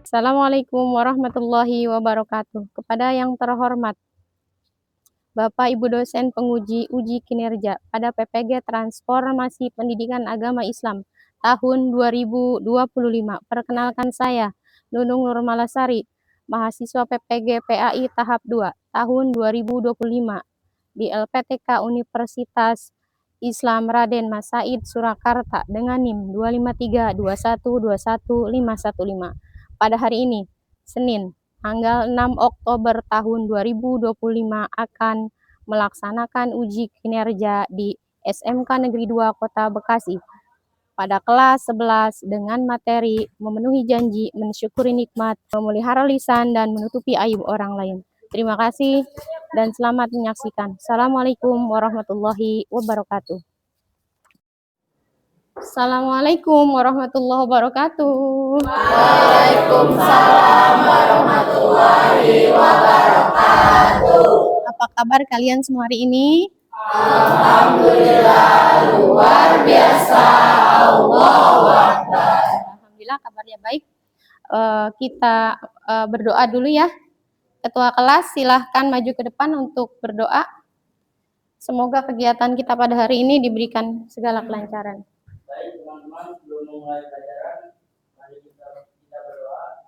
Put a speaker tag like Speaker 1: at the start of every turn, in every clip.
Speaker 1: Assalamualaikum warahmatullahi wabarakatuh. Kepada yang terhormat Bapak Ibu dosen penguji uji kinerja pada PPG Transformasi Pendidikan Agama Islam tahun 2025. Perkenalkan saya, Nunung Nurmalasari, mahasiswa PPG PAI tahap 2 tahun 2025 di LPTK Universitas Islam Raden Mas Said Surakarta dengan NIM 25321211515. Pada hari ini, Senin, tanggal 6 Oktober tahun 2025 akan melaksanakan uji kinerja di SMK Negeri 2 Kota Bekasi pada kelas 11 dengan materi memenuhi janji, mensyukuri nikmat, memelihara lisan, dan menutupi aib orang lain. Terima kasih dan selamat menyaksikan. Assalamualaikum warahmatullahi wabarakatuh. Assalamualaikum warahmatullahi wabarakatuh.
Speaker 2: Waalaikumsalam warahmatullahi wabarakatuh.
Speaker 1: Apa kabar kalian semua hari ini?
Speaker 2: Alhamdulillah, luar biasa. Allahu Akbar.
Speaker 1: Alhamdulillah kabarnya baik. Kita berdoa dulu ya. Ketua kelas silahkan maju ke depan untuk berdoa. Semoga kegiatan kita pada hari ini diberikan segala kelancaran.
Speaker 2: Baik teman-teman, sebelum memulai pelajaran, mari kita berdoa.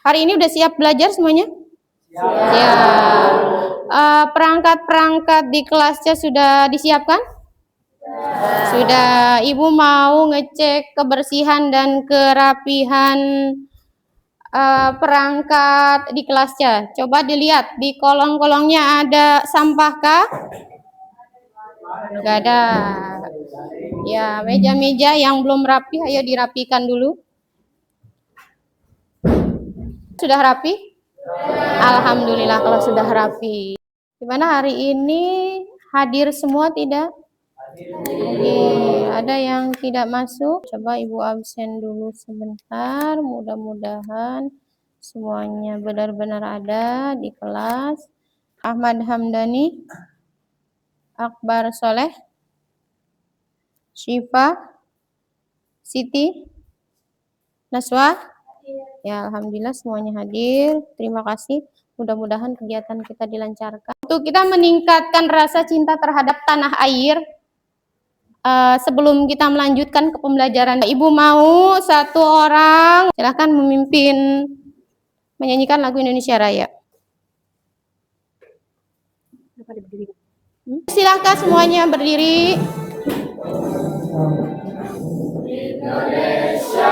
Speaker 1: Hari ini udah siap belajar semuanya? Siap. Perangkat-perangkat di kelasnya sudah disiapkan? Sudah. Ibu mau ngecek kebersihan dan kerapihan perangkat di kelasnya. Coba dilihat di kolong-kolongnya ada sampahkah? Enggak ada. Ya, meja-meja yang belum rapi ayo dirapikan dulu. Sudah rapi? Alhamdulillah kalau sudah rapi. Gimana hari ini hadir semua tidak? Ada yang tidak masuk? Coba Ibu absen dulu sebentar. Mudah-mudahan semuanya benar-benar ada di kelas. Ahmad Hamdani, Akbar Soleh, Syifa, Siti, Naswa. Ya, alhamdulillah semuanya hadir. Terima kasih. Mudah-mudahan kegiatan kita dilancarkan. Untuk kita meningkatkan rasa cinta terhadap tanah air, sebelum kita melanjutkan ke pembelajaran, Ibu mau satu orang silahkan memimpin menyanyikan lagu Indonesia Raya. Silahkan semuanya berdiri.
Speaker 2: Indonesia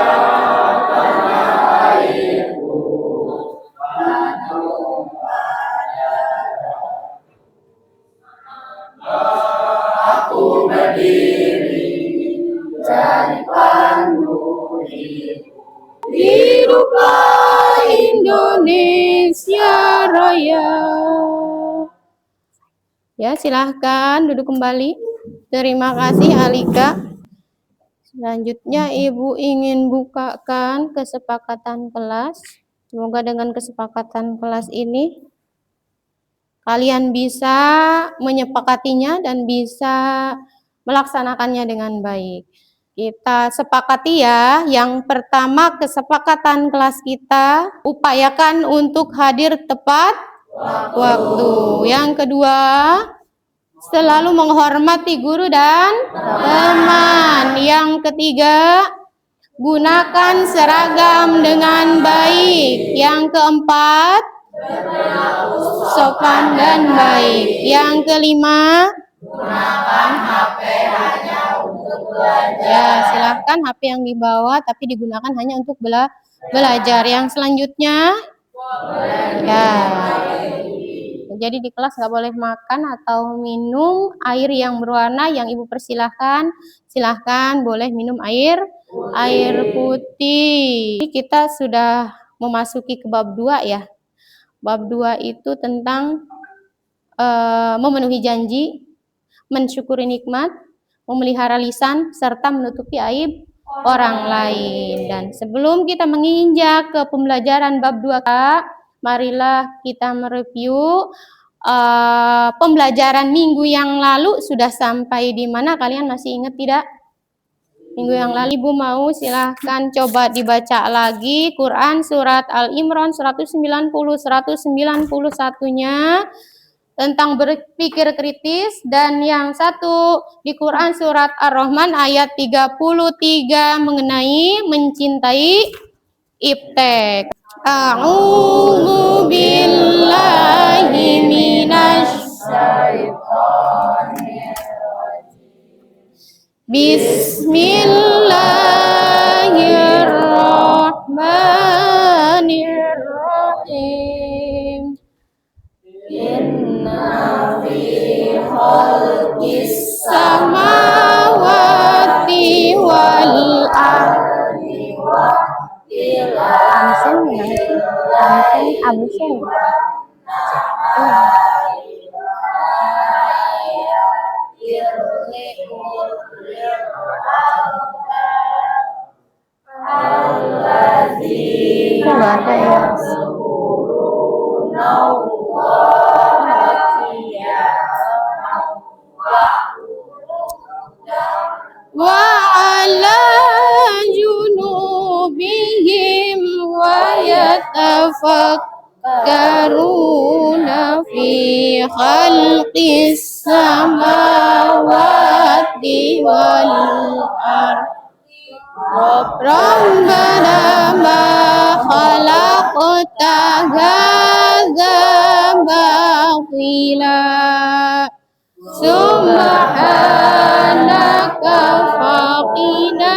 Speaker 2: tanah airku, aku berdiri jadi pandu
Speaker 1: Hiduplah Indonesia Raya. Ya, silahkan duduk kembali. Terima kasih Alika. Selanjutnya Ibu ingin bukakan kesepakatan kelas. Semoga dengan kesepakatan kelas ini kalian bisa menyepakatinya dan bisa melaksanakannya dengan baik. Kita sepakati ya, yang pertama kesepakatan kelas kita, upayakan untuk hadir tepat waktu. Yang kedua, selalu menghormati guru dan teman. Yang ketiga, gunakan seragam dengan baik. Yang keempat, sopan dan baik. Yang kelima,
Speaker 2: gunakan HP hanya untuk belajar.
Speaker 1: ya, silahkan HP yang dibawa tapi digunakan hanya untuk belajar. Yang selanjutnya, ya, jadi di kelas nggak boleh makan atau minum air yang berwarna. Yang Ibu persilahkan, silahkan boleh minum air putih. Kita sudah memasuki ke bab 2 ya. Bab 2 itu tentang memenuhi janji, mensyukuri nikmat, memelihara lisan, serta menutupi aib orang lain. Dan sebelum kita menginjak ke pembelajaran bab 2, marilah kita mereview pembelajaran minggu yang lalu sudah sampai di mana? Kalian masih ingat tidak? Minggu yang lalu Ibu mau silahkan coba dibaca lagi Quran surat Al-Imran 190-191-nya tentang berpikir kritis, dan yang satu di Quran surat Ar-Rahman ayat 33 mengenai mencintai iptek. A'udzu billahi minasy Bismillahirrahmanirrahim. Inna fi khalqis samawati wal ardi absen. Wa ala junubihim wa yatafakkaruna fi khalqis samawati wal ardi. Rabbana ma khalaqta hadza batila subhanaka faqina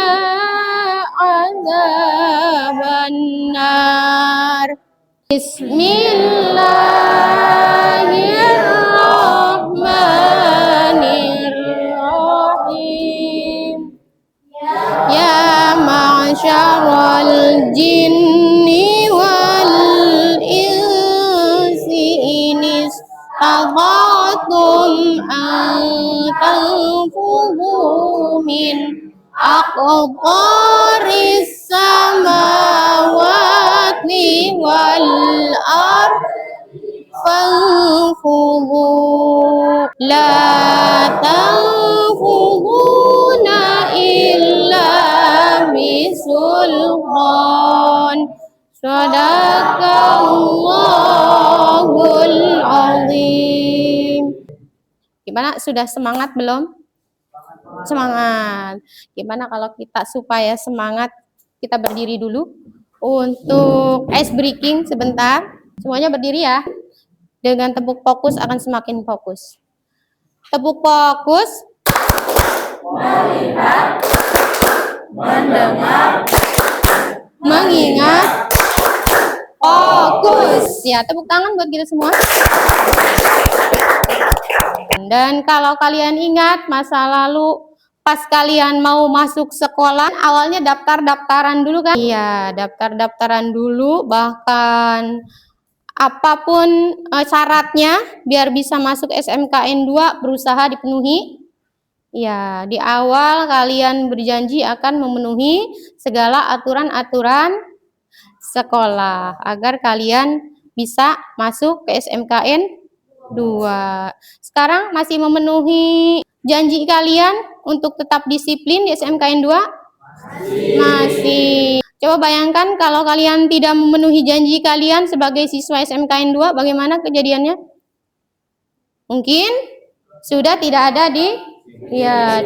Speaker 1: azabannar. Bismillahirrahmanirrahim. Ya ma'syaral jinni wal insi inis taghatum an tanfuhu min aqtaris samawati wal ardi fanfuhu la tanfuhuna illa bisultan. Sadaqallahul azim. Gimana? Sudah semangat belum? Semangat. Gimana kalau kita supaya semangat, kita berdiri dulu untuk ice breaking sebentar. Semuanya berdiri ya. Dengan tepuk fokus akan semakin fokus. Tepuk fokus. Melihat, mendengar, mengingat, fokus. Ya, tepuk tangan buat kita semua. Dan kalau kalian ingat masa lalu pas kalian mau masuk sekolah, awalnya daftar-daftaran dulu kan? Iya, daftar-daftaran dulu, bahkan apapun syaratnya biar bisa masuk SMKN 2 berusaha dipenuhi. Ya, di awal kalian berjanji akan memenuhi segala aturan-aturan sekolah agar kalian bisa masuk ke SMKN 2. Sekarang masih memenuhi janji kalian untuk tetap disiplin di SMKN 2? Masih. Coba bayangkan kalau kalian tidak memenuhi janji kalian sebagai siswa SMKN 2, bagaimana kejadiannya? Mungkin sudah tidak ada di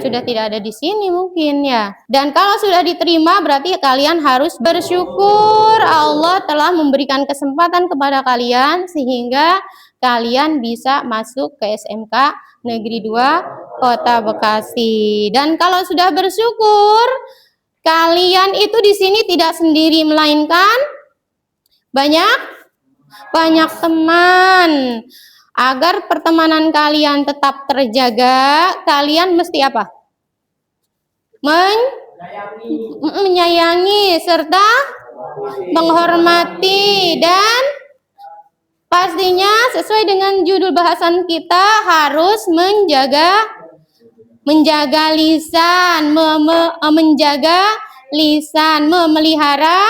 Speaker 1: sudah tidak ada di sini mungkin ya. Dan kalau sudah diterima berarti kalian harus bersyukur Allah telah memberikan kesempatan kepada kalian sehingga kalian bisa masuk ke SMK Negeri 2 Kota Bekasi. Dan kalau sudah bersyukur, kalian itu di sini tidak sendiri melainkan banyak teman. Agar pertemanan kalian tetap terjaga, kalian mesti apa? Menyayangi serta menghormati, dan pastinya sesuai dengan judul bahasan kita harus menjaga lisan, memelihara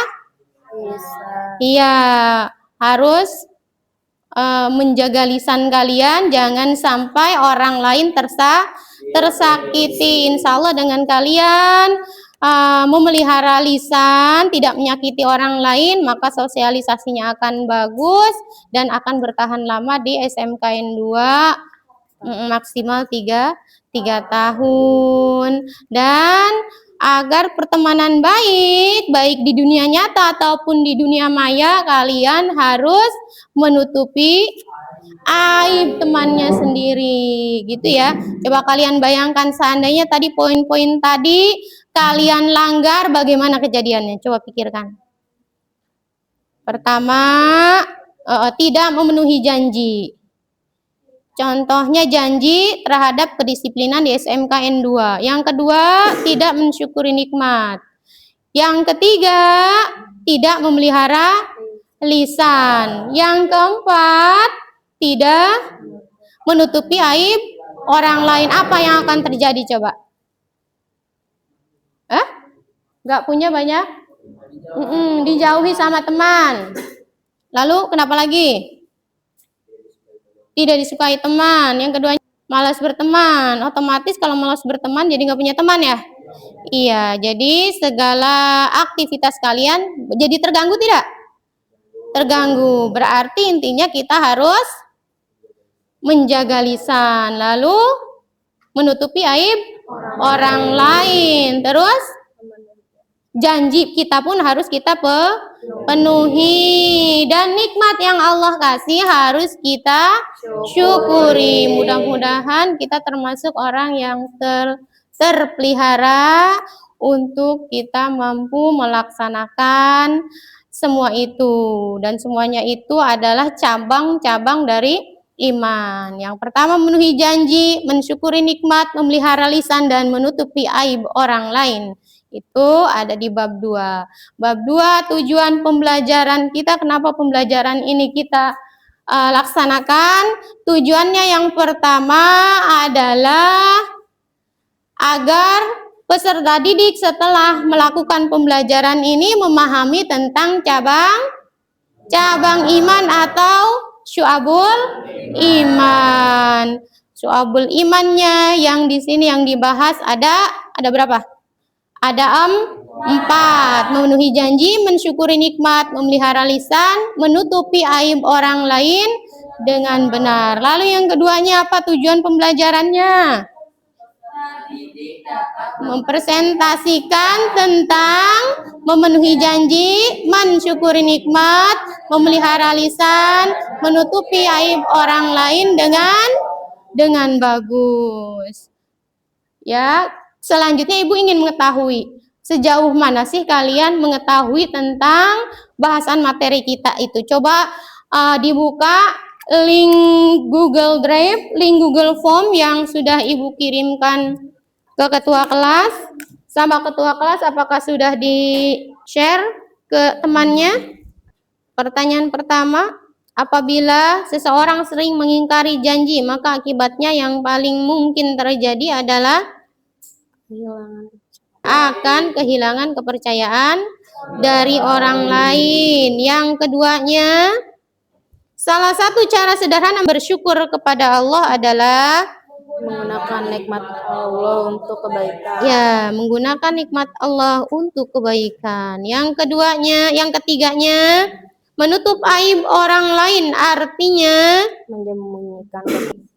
Speaker 1: lisan. Iya, harus menjaga lisan kalian, jangan sampai orang lain tersakiti. Insya Allah dengan kalian memelihara lisan, tidak menyakiti orang lain, maka sosialisasinya akan bagus dan akan bertahan lama di SMKN 2 maksimal 3 tahun. Dan agar pertemanan baik di dunia nyata ataupun di dunia maya, kalian harus menutupi aib temannya sendiri, gitu ya. Coba kalian bayangkan seandainya tadi poin-poin tadi kalian langgar, bagaimana kejadiannya? Coba pikirkan. Pertama, tidak memenuhi janji. Contohnya janji terhadap kedisiplinan di SMKN 2. Yang kedua, tidak mensyukuri nikmat. Yang ketiga, tidak memelihara lisan. Yang keempat, tidak menutupi aib orang lain. Apa yang akan terjadi coba? Nggak punya banyak? Dijauhi sama teman. Lalu kenapa lagi? Tidak disukai teman. Yang kedua, malas berteman. Otomatis kalau malas berteman jadi nggak punya teman ya? Iya, jadi segala aktivitas kalian jadi terganggu tidak? Terganggu. Berarti intinya kita harus menjaga lisan, lalu menutupi aib orang lain. Terus janji kita pun harus kita penuhi, dan nikmat yang Allah kasih harus kita syukuri. Mudah-mudahan kita termasuk orang yang terpelihara untuk kita mampu melaksanakan semua itu, dan semuanya itu adalah cabang-cabang dari iman. Yang pertama, memenuhi janji, mensyukuri nikmat, memelihara lisan, dan menutupi aib orang lain. Itu ada di bab 2. Bab 2, tujuan pembelajaran kita, kenapa pembelajaran ini kita laksanakan. Tujuannya yang pertama adalah agar peserta didik setelah melakukan pembelajaran ini memahami tentang cabang iman atau syu'abul iman. Syu'abul imannya yang di sini yang dibahas ada berapa? Ada 4. Memenuhi janji, mensyukuri nikmat, memelihara lisan, menutupi aib orang lain dengan benar. Lalu yang keduanya apa tujuan pembelajarannya? Mempresentasikan tentang memenuhi janji, mensyukuri nikmat, memelihara lisan, menutupi aib orang lain dengan bagus. Ya, selanjutnya Ibu ingin mengetahui sejauh mana sih kalian mengetahui tentang bahasan materi kita itu. Coba dibuka link Google Drive, link Google Form yang sudah Ibu kirimkan ke ketua kelas. Sama ketua kelas, apakah sudah di-share ke temannya? Pertanyaan pertama, apabila seseorang sering mengingkari janji, maka akibatnya yang paling mungkin terjadi adalah akan kehilangan kepercayaan dari orang lain. Yang keduanya, salah satu cara sederhana bersyukur kepada Allah adalah
Speaker 3: menggunakan nikmat Allah untuk kebaikan.
Speaker 1: Ya, menggunakan nikmat Allah untuk kebaikan. Yang ketiganya, menutup aib orang lain, artinya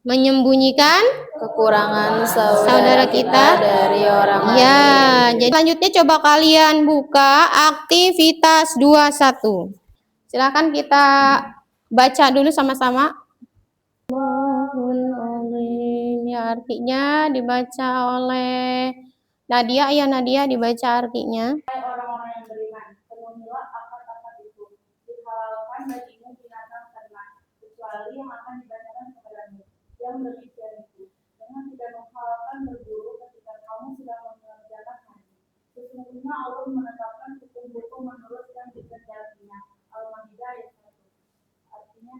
Speaker 1: menyembunyikan
Speaker 3: kekurangan
Speaker 1: saudara kita
Speaker 3: dari orang lain.
Speaker 1: Ya, jadi selanjutnya coba kalian buka aktivitas 21. Silakan kita baca dulu sama-sama. Ya, artinya dibaca oleh Nadia. Ya, Nadia dibaca artinya.
Speaker 4: Orang-orang yang beriman, penuhilah akad-akad itu. Dihalalkan bagimu binatang ternak, kecuali yang akan dibacakan kepadamu. Yang demikian itu, dengan tidak menghalalkan berburu ketika kamu sedang mengerjakan haji. Sesungguhnya Allah menetapkan hukum-hukum menurut yang dikehendaki-Nya. Al-Maidah ayat 1. Artinya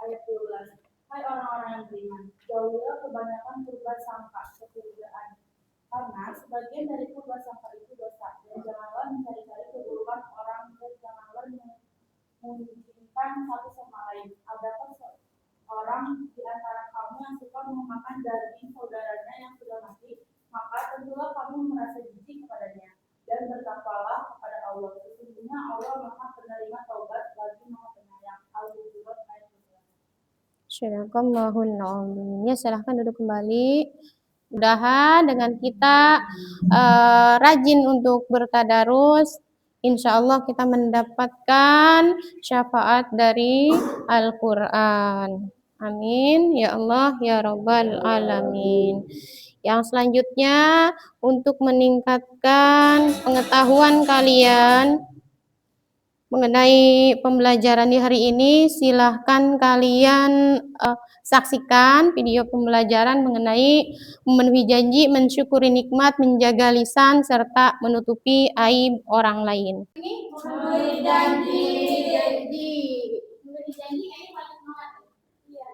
Speaker 4: ayat 12. Hai orang-orang yang beriman, jauhilah kebanyakan prasangka, kecurigaan. Karena sebagian dari prasangka itu dosa, dan janganlah mencari-cari keburukan orang, dan janganlah mengunjingkan satu sama lain. Adapun orang di antara kamu yang suka memakan daging saudaranya yang sudah mati, maka tentulah kamu merasa jijik kepadanya. Dan bertakwalah kepada Allah. Sesungguhnya Allah Maha Penerima Taubat lagi Maha Penyayang. Al-Hujurat ayat 11.
Speaker 1: Syadaqallahul azim. Ya, silahkan duduk kembali. Mudahan dengan kita rajin untuk bertadarus, insya Allah kita mendapatkan syafaat dari Al-Quran. Amin. Ya Allah, ya Rabbal Alamin. Yang selanjutnya, untuk meningkatkan pengetahuan kalian mengenai pembelajaran di hari ini, silahkan kalian saksikan video pembelajaran mengenai memenuhi janji, mensyukuri nikmat, menjaga lisan, serta menutupi aib orang lain.
Speaker 3: Memenuhi janji.
Speaker 1: Memenuhi janji ini paling semangat. Iya.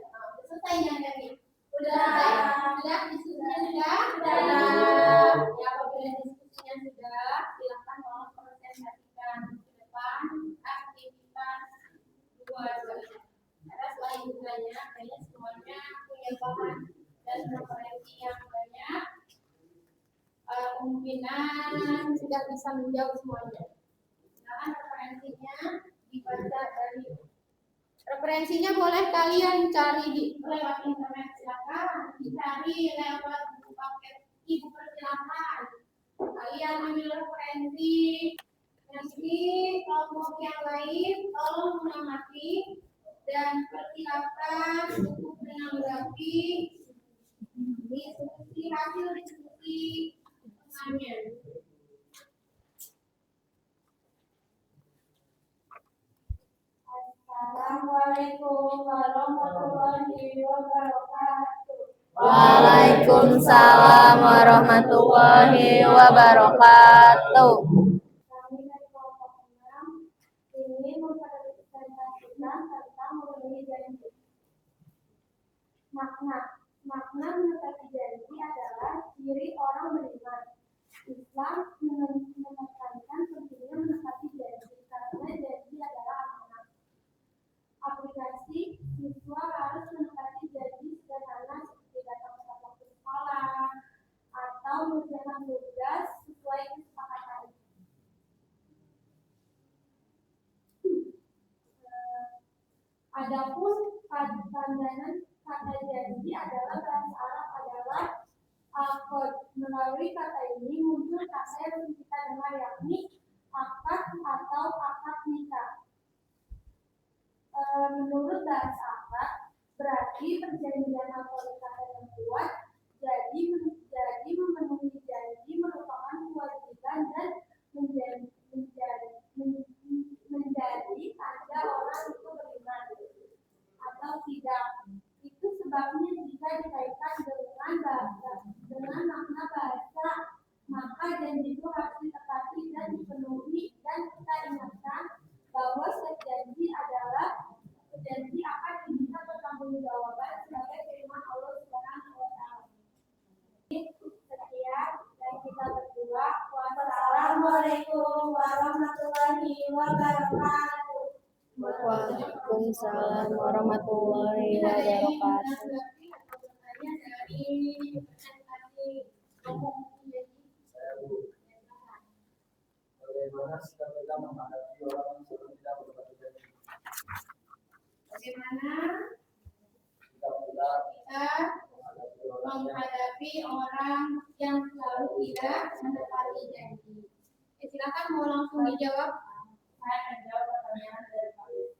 Speaker 1: Selesai janji.
Speaker 3: Sudah.
Speaker 1: Diskusinya sudah. Ya, apabila diskusinya sudah, silahkan tolong presentasikan ke depan aktivitas 2. Karena selain jumlahnya, kayaknya semuanya punya bahan dan referensi yang banyak. Kemungkinan sudah bisa menjawab semuanya. Silakan referensinya dibaca dari referensinya boleh kalian cari di lewat internet, silakan dicari lewat buku paket ibu, persilahkan kalian ambil referensi. Nanti kelompok yang lain tolong mengamati dan persilakan untuk menanggapi diskusi hasil diskusi temannya.
Speaker 4: Assalamualaikum warahmatullahi wabarakatuh.
Speaker 3: Waalaikumsalam warahmatullahi wabarakatuh.
Speaker 4: Kami dari kelompok 6 ingin mempresentasikan tentang memenuhi janji. Makna menepati janji adalah ciri orang beriman. Islam menekankan pentingnya menepati janji karena janji adalah amanah. Aplikasi siswa harus menepati janji sederhana seperti datang tepat waktu sekolah atau mengerjakan tugas sesuai kesepakatan. Adapun pandangan kata janji adalah bahasa Arab adalah akad. Melalui kata ini muncul kata yang kita dengar, yakni akad atau akad nikah. Menurut bahasa akad berarti perjanjian atau ikatan yang kuat. Jadi memenuhi janji merupakan kewajiban dan menjadi tanda orang itu beriman atau tidak. Itu sebabnya jika dikaitkan dengan makna bahasa, maka janji itu harus ditepati dan dipenuhi. Dan kita ingatkan bahwa setiap janji adalah janji akan diminta pertanggungjawaban sebagai firman Allah Subhanahu wa Ta'ala. Sekian dari kita berdua. Wassalamualaikum warahmatullahi wabarakatuh.
Speaker 3: Waalaikumsalam warahmatullahi wabarakatuh.
Speaker 2: Bagaimana sikap kita menghadapi orang yang sudah tidak berbagi janji?
Speaker 1: Bagaimana
Speaker 2: Sikap kita
Speaker 1: kita menghadapi orang yang selalu tidak menepati janji? Silakan mau langsung dijawab.
Speaker 4: Saya akan jawab pertanyaan dari kalian.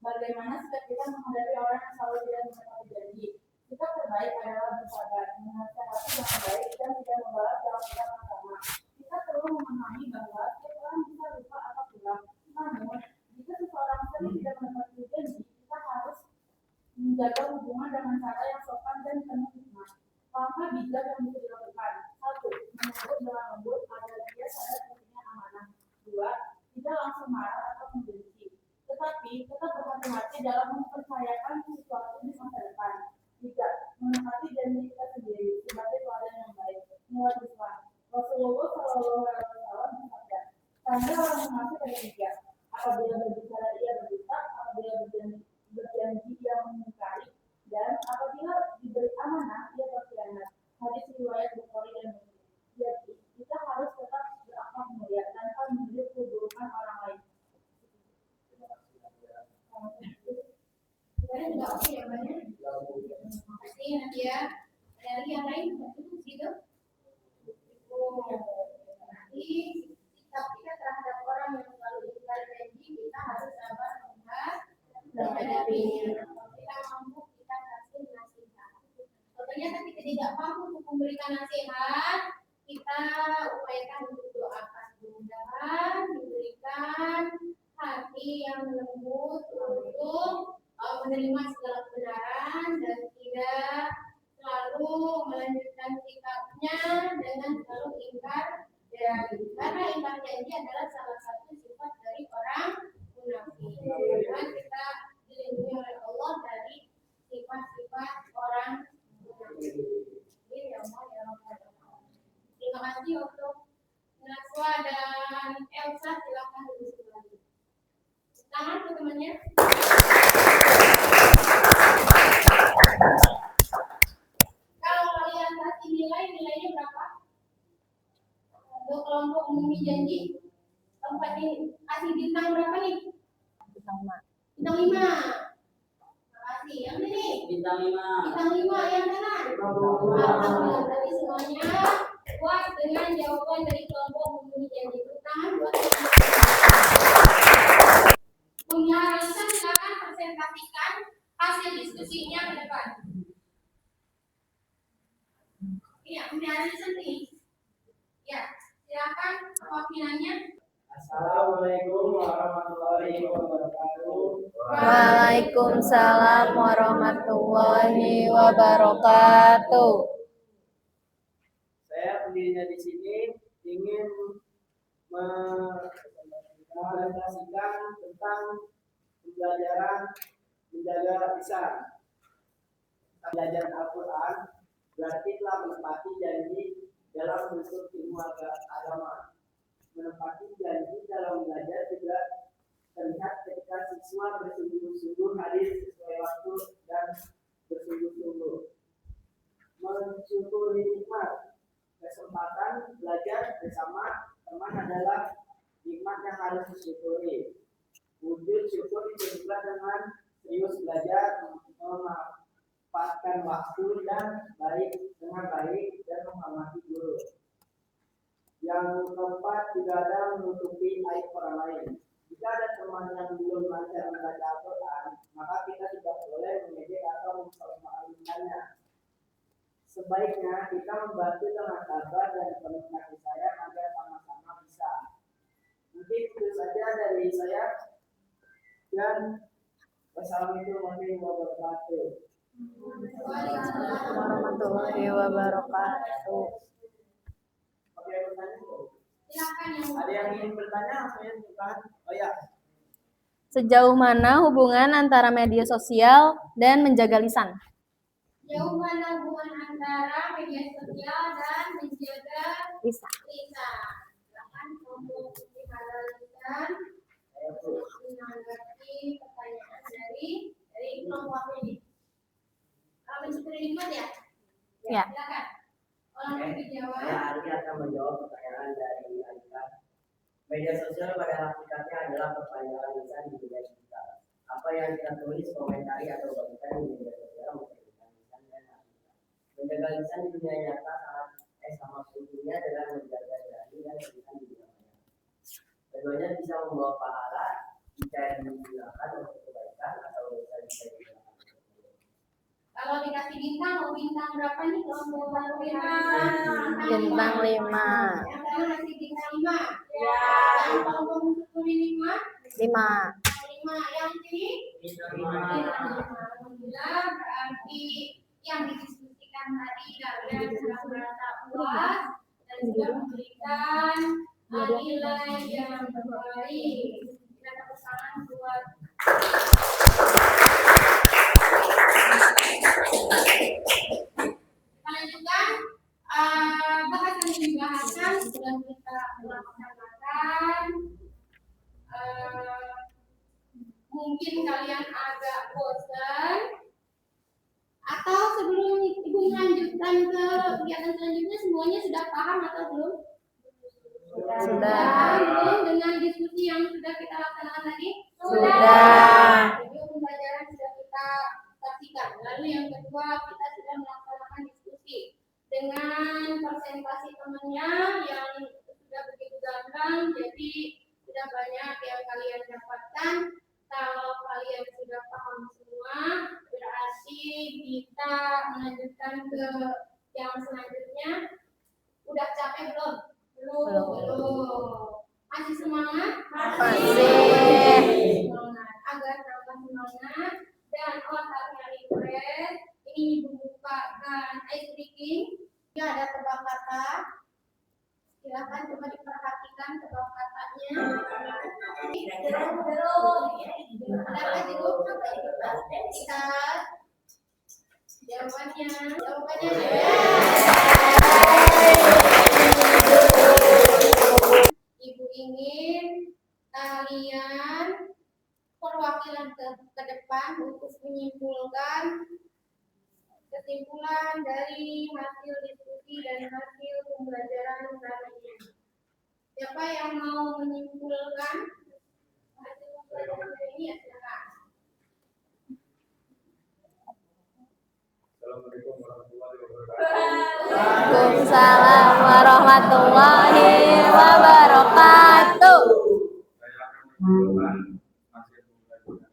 Speaker 4: Bagaimana sikap kita menghadapi orang yang selalu tidak menepati janji? Sikap terbaik adalah bersabar, menasihati dengan baik dan tidak membalas dalam sikap yang sama. Kita perlu memahami bahwa setiap orang bisa lupa atau pulang. Namun, jika seseorang sering tidak menepati janji, kita harus menjaga hubungan dengan cara yang sopan dan penuh hikmah. Langkah bijak yang bisa dilakukan: 1. Menegur dengan lembut agar dia sadar pentingnya amanah. 2. Tidak langsung marah atau membenci, tetapi tetap berhati-hati dalam mempercayakan sesuatu di masa depan. 3. Menepati janji kita sendiri sebagai teladan yang baik. Nilai Islam. Rasulullah SAW bersabda, tanda orang munafik ada 3. Apabila berbicara ia berdusta, apabila berjanji ia mengingkari,
Speaker 1: dari yang lain betul gitu. Berarti sikap kita terhadap orang yang selalu ingkar janji kita harus sabar menghadapinya. Kita mampu kita kasih nasihat. Contohnya ketika tidak mampu untuk memberikan nasihat, kita upayakan untuk doakan mudah-mudahan diberikan hati yang lembut untuk menerima segala kebenaran dan tidak selalu melanjutkan sikapnya dengan selalu ingkar janji. Karena ingkar janji adalah salah satu sifat dari orang munafik. Dan kita dilindungi oleh Allah dari sifat-sifat orang munafik. Terima kasih untuk Naswa dan Elsa, silakan duduk kembali. Tangan teman-temannya. Kalau kalian kasih nilainya berapa? Untuk kelompok memenuhi janji, kelompok ini kasih bintang berapa nih?
Speaker 3: Bintang 5.
Speaker 1: Bintang 5. Makasih. Yang ini?
Speaker 2: Bintang 5.
Speaker 1: Bintang 5 yang kanan. Alhamdulillah, berarti semuanya puas dengan jawaban dari kelompok memenuhi janji. Tangan buat punya alasan, silakan presentasikan hasil diskusinya ke depan. Iya, punya alasan nih. Ya, silakan perwakilannya.
Speaker 2: Assalamualaikum warahmatullahi wabarakatuh.
Speaker 3: Waalaikumsalam warahmatullahi wabarakatuh.
Speaker 2: Saya pendirinya di sini ingin mempresentasikan tentang pembelajaran menjaga lisan. Belajar Al-Quran berarti telah menepati janji dalam bentuk ilmu agama. Menepati janji dalam belajar juga terlihat ketika siswa bersungguh-sungguh hadir sesuai waktu dan bersungguh-sungguh mensyukuri nikmat kesempatan belajar bersama teman adalah nikmat yang harus disyukuri. Wujud syukur ditunjukkan dengan serius belajar, memanfaatkan waktu dan dengan baik dan menghormati guru. Yang keempat, tidak ada menutupi aib orang lain. Jika ada teman yang belum lancar membaca Al-Quran, maka kita tidak boleh mengejek atau mempermalukannya. Sebaiknya kita membantu dengan sabar dan penuh kasih sayang agar sama-sama bisa. Mungkin itu saja dari saya. Dan wassalamualaikum wabarakatuh.
Speaker 3: Warahmatullahi wabarakatuh.
Speaker 2: Oke, bertanya?
Speaker 1: Silakan yang
Speaker 2: Ada yang ingin bertanya? Saya bukan. Oh ya.
Speaker 3: Sejauh mana hubungan antara media sosial dan menjaga lisan?
Speaker 1: jauh mana hubungan antara media sosial dan menjaga
Speaker 3: Lisan.
Speaker 1: Silakan kelompok lisan menanggapi pertanyaan dari kelompok ini. Mencuri nikmat ya?
Speaker 3: Ya.
Speaker 1: Silakan. Orang yang dijawab.
Speaker 2: Saya Ari akan menjawab pertanyaan dari Alika. Media sosial pada hakikatnya adalah perpanjangan lisan di dunia digital. Apa yang kita tulis, komentari atau bagikan di media sosial menjadikan lisan dan hakikat. Menjaga lisan di dunia nyata sama sungguhnya dengan menjaga diri dan lisan di dunia maya. Keduanya bisa membawa pahala jika digunakan untuk kebaikan atau bisa digunakan.
Speaker 1: Kalau dikasih bintang, mau bintang berapa nih kelompok baru
Speaker 3: Bintang 5.
Speaker 1: Yang kanan ngasih bintang 5. Ya. Yang kelompok mencuri nikmat
Speaker 3: 5.
Speaker 1: 5. Yang sini
Speaker 2: Bintang
Speaker 1: Alhamdulillah, berarti yang didiskusikan tadi kalian sudah merasa puas dan sudah memberikan nilai yang terbaik. Kita tepuk tangan buat kita lanjutkan bahasan yang dibahasan sudah kita laksanakan. Mungkin kalian agak bosan atau sebelum ibu melanjutkan ke kegiatan selanjutnya semuanya sudah paham atau belum?
Speaker 3: Sudah.
Speaker 1: Belum dengan diskusi yang sudah kita laksanakan tadi?
Speaker 3: Sudah.
Speaker 1: Video pembelajaran sudah kita saksikan. Lalu yang kedua kita sudah melaksanakan diskusi. dengan presentasi temennya yang sudah begitu gamblang, jadi sudah banyak yang kalian dapatkan. Kalau kalian sudah paham semua, berarti kita melanjutkan ke yang selanjutnya. Udah capek belum? Belum. Masih semangat?
Speaker 3: Masih.
Speaker 1: Semangat. Agar tambah semangat dan otaknya refresh, ini dibukakan ice breaking. Ini ada tebak kata. Silakan coba diperhatikan tebak katanya. Lihat jawabannya. Ibu ingin kalian perwakilan ke depan untuk menyimpulkan kesimpulan dari hasil diskusi dan hasil pembelajaran hari ini. Siapa yang mau menyimpulkan hasil pembelajaran hari ini? Ya, silakan.
Speaker 5: Assalamualaikum warahmatullahi wabarakatuh.
Speaker 3: Waalaikumsalam warahmatullahi wabarakatuh.
Speaker 5: Saya akan menyimpulkan hasil pembelajaran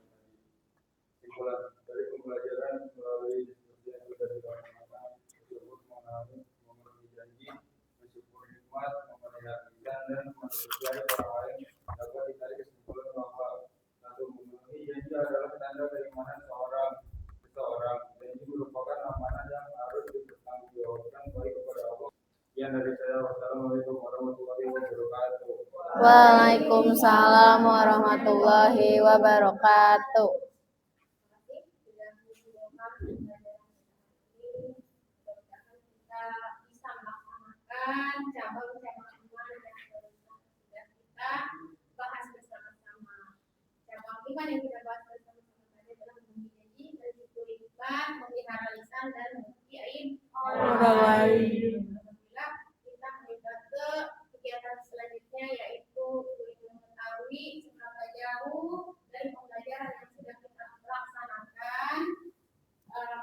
Speaker 5: kesimpulan dari pembelajaran melalui diskusi yang sudah dilaksanakan tersebut memenuhi janji, mensyukur nikmat, memelihara lisan dan menghargai orang lain. Dapat ditarik kesimpulan bahwa satu memenuhi janji adalah tanda keimanan seseorang. Janji merupakan amanah yang harus dipertanggungjawabkan baik kepada Allah. Sekian dari saya. Wassalamualaikum warahmatullahi wabarakatuh.
Speaker 3: Waalaikumsalam warahmatullahi wabarakatuh.
Speaker 1: Kita bisa melaksanakan cabang-cabang iman yang sudah kita bahas bersama-sama. Cabang iman yang kita bahas bersama-sama tadi adalah memenuhi janji, bersyukur nikmat, memelihara lisan dan memuji aib orang lain. Alhamdulillah, kita meningkat ke kegiatan selanjutnya, yaitu mengetahui seberapa jauh dari pembelajaran yang sudah kita laksanakan,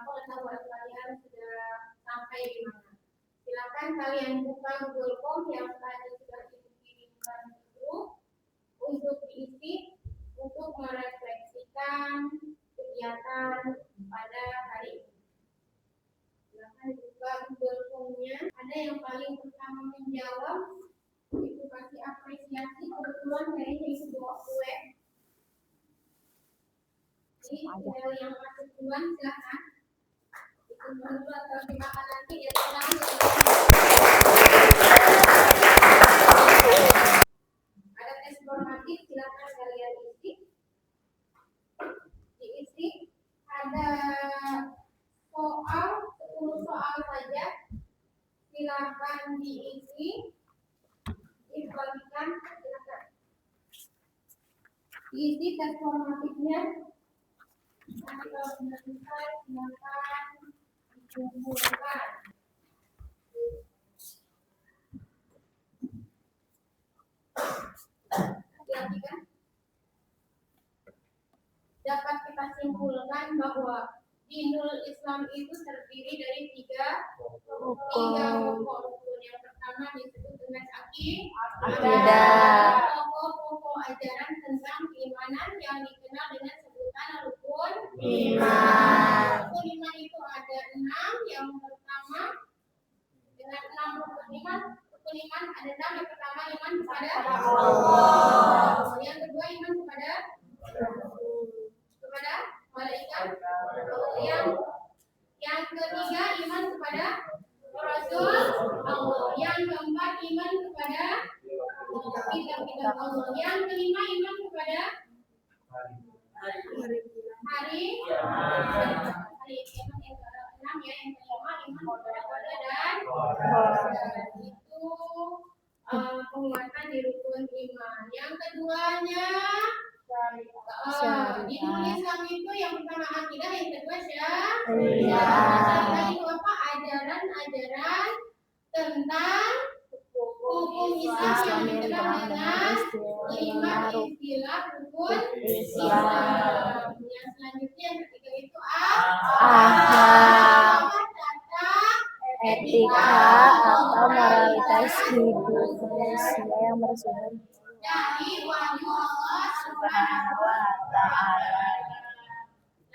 Speaker 1: pengetahuan kalian sudah sampai di mana. Silakan kalian buka Google Form yang tadi sudah dikirimkan itu untuk diisi, untuk merefleksikan kegiatan pada hari ini. Silakan buka Google Form-nya. Ada yang paling pertama menjawab, itu kasih apresiasi. Kebetulan kayaknya itu bawa kue. Jadi yang masuk duluan silakan. Itu dulu atau dimakan nanti ya, silakan. Ada tes formatif, silakan kalian isi. Diisi. Ada soal, 10 soal saja. Silakan diisi. Dibagikan, silakan. Diisi tes formatifnya. Nanti kalau sudah selesai, silakan dikumpulkan. Hati-hati. Dapat kita simpulkan bahwa dinul Islam itu terdiri dari tiga pokok. Yang pertama disebut dengan akidah. Pokok ajaran tentang keimanan yang dikenal dengan sebutan rukun iman. Rukun iman itu ada 6. Yang pertama dengan 6 rukun iman ada 6. Yang pertama iman kepada Allah. Yang kedua iman kepada malaikat. Yang ketiga iman kepada Rasul Allah. Yang keempat iman kepada kitab-kitab Allah. Yang kelima iman kepada hari kiamat. Yang keenam ya, yang kelima iman kepada qadar dan itu penguatan di rukun iman. Yang keduanya di Islam itu yang pertama akidah, yang kedua syariat. Itu apa? Ajaran-ajaran tentang hukum Islam yang dikenal dengan 5 istilah rukun Islam. Yang selanjutnya yang ketiga itu
Speaker 3: etika atau moralitas hidup manusia yang bersumber
Speaker 4: dari wahyu Allah Subhanahu
Speaker 3: wa Ta'ala.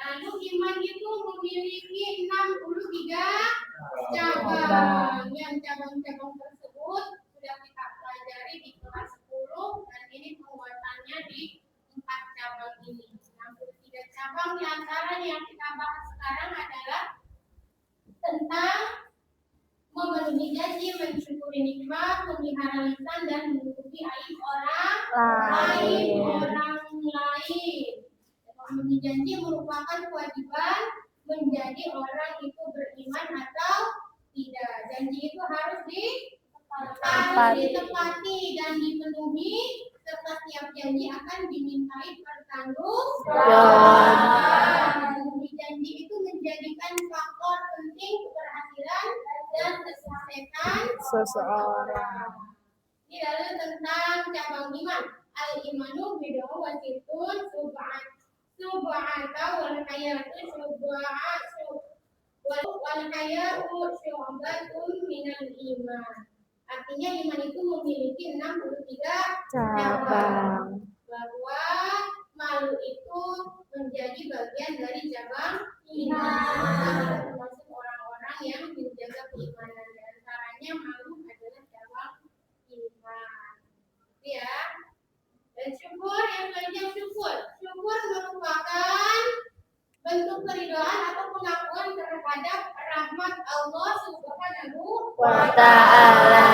Speaker 4: Lalu iman itu memiliki 63 cabang. Yang cabang-cabang tersebut sudah kita pelajari di kelas 10 dan ini penguatannya di 4 cabang ini. 63 cabang di antaranya yang kita bahas sekarang adalah tentang memenuhi janji, mensyukuri nikmat, memelihara lisan dan menutupi aib orang lain. Memenuhi janji merupakan kewajiban menjadi orang itu beriman atau tidak. Janji itu harus ditepati dan dipenuhi, serta setiap janji akan dimintai pertanggungjawaban. Memenuhi janji itu menjadikan faktor penting keberhasilan dan kesuksesan seseorang. Ini lalu tentang cabang iman. Al-imanu bid'ah wa sittun sub'ata wal hayatu syu'batun minal iman. Artinya iman itu memiliki 63 cabang. Bahwa malu itu menjadi bagian dari cabang iman. Termasuk orang-orang yang menjaga keimanan. Di antaranya malu adalah cabang iman. Ya. Dan syukur, yang selanjutnya syukur. Syukur merupakan bentuk keridhaan atau pengakuan terhadap rahmat Allah Subhanahu
Speaker 3: wa Ta'ala.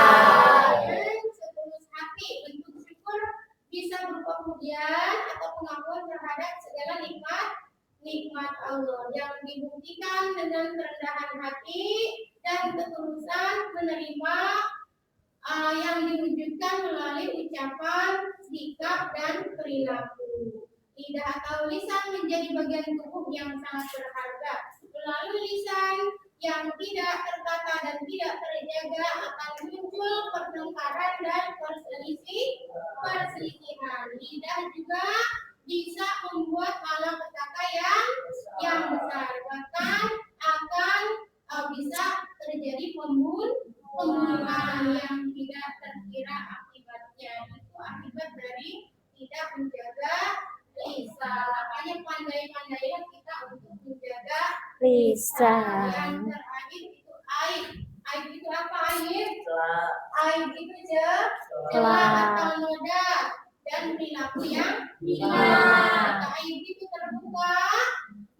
Speaker 4: Dan setulus hati. Bentuk syukur bisa berupa pujian atau pengakuan terhadap segala nikmat Allah yang dibuktikan dengan kerendahan hati dan ketulusan menerima yang diwujudkan melalui ucapan, sikap, dan perilaku. Lidah atau lisan menjadi bagian tubuh yang sangat berharga. Melalui lisan yang tidak tertata dan tidak terjaga akan muncul pertengkaran dan perselisihan. Lidah juga bisa membuat malapetaka yang besar, bahkan akan bisa terjadi pembunuhan yang tidak terkira akibatnya. Itu akibat dari tidak menjaga lisan. Makanya pandai-pandailah kita untuk menjaga lisan. Yang terakhir itu aib. Aib itu apa aib? Aib itu celah atau noda dan perilaku yang hina. Jika aib itu terbuka,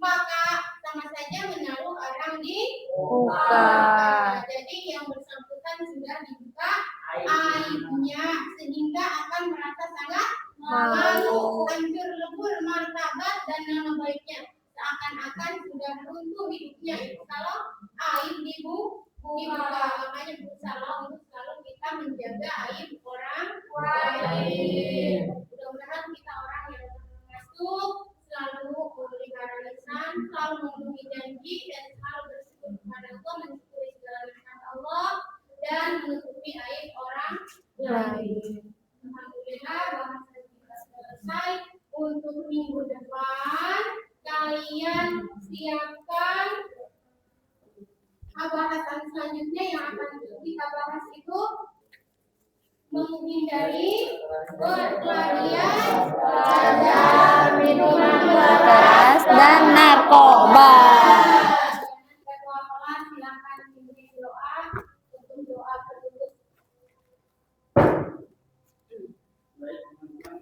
Speaker 4: maka sama saja menaruh orang di muka. Jadi yang bersangkutan sudah dibuka aibnya, sehingga akan merasa sangat malu, hancur lebur martabat dan nama baiknya, seakan-akan sudah runtuh hidupnya itu kalau aib dibuka. Makanya berusaha untuk selalu kita menjaga aib orang lain. Mudah-mudahan kita orang yang termasuk selalu memelihara lisan, selalu memenuhi janji, dan selalu bersyukur kepada Allah, mensyukuri segala nikmat Allah, dan menutupi aib orang lain. Alhamdulillah, bahasan kita selesai. Untuk minggu depan, kalian siapkan bahasan selanjutnya yang akan kita bahas itu menghindari perkelahian, ganja, minuman keras, dan narkoba. Ketua kelas silakan memberi doa untuk doa penutup.
Speaker 2: Baik teman-teman,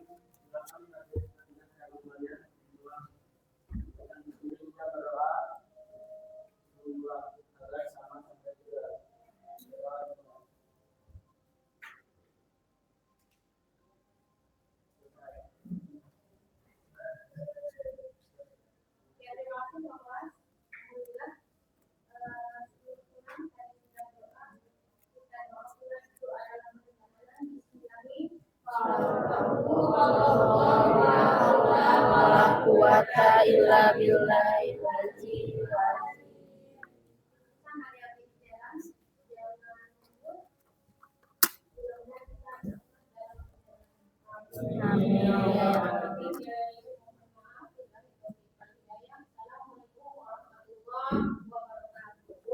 Speaker 2: silakan kalian kita berdoa.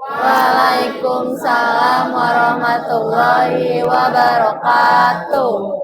Speaker 3: Waalaikumsalam warahmatullahi wabarakatuh.